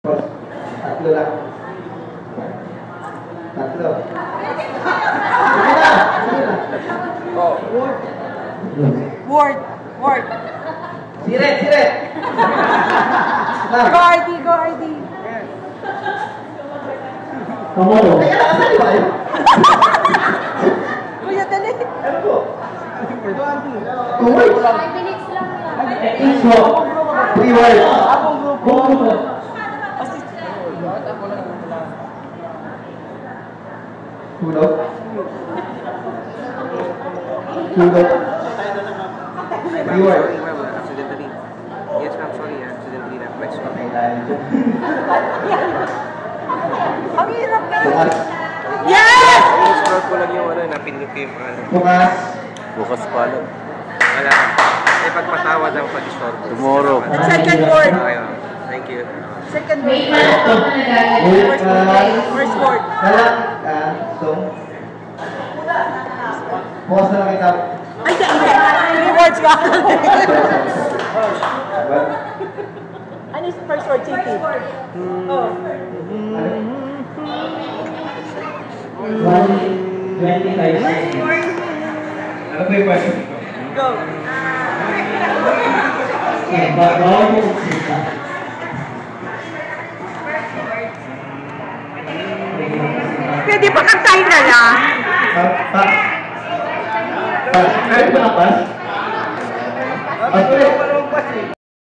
Tatlo lang. Tatlo. Word. Siret. Go ID. Komodo. Teka lang, asan di ba yun? Kuya, dali. Ano po? Kuwait. 5 minutes lang yan. Iso. 3 words. Buong grupo. Hulog. Hulog. 3 words. Accidentally. Yes, ma'am. Sorry. Accidentally na-flex ko. Ang hirap na. Bukas. Yes! I-scroll ko lang yung napindot ko yung pangalan. Bukas. Bukas pala. Wala. Eh, pagpatawad ang pag-store. Tomorrow. Second word. Okay, ma'am. Thank you. Second word. First word. Dalang ka. So. Bukas na lang kita. Ay, hindi. 3 words ka. Ano yung first word, Titi? Oh. 25 seconds. Ano ba yung question? Go. Bawal mo kung sita. Pwede ba kantahin na lang? Meron ba na pas? Ulit.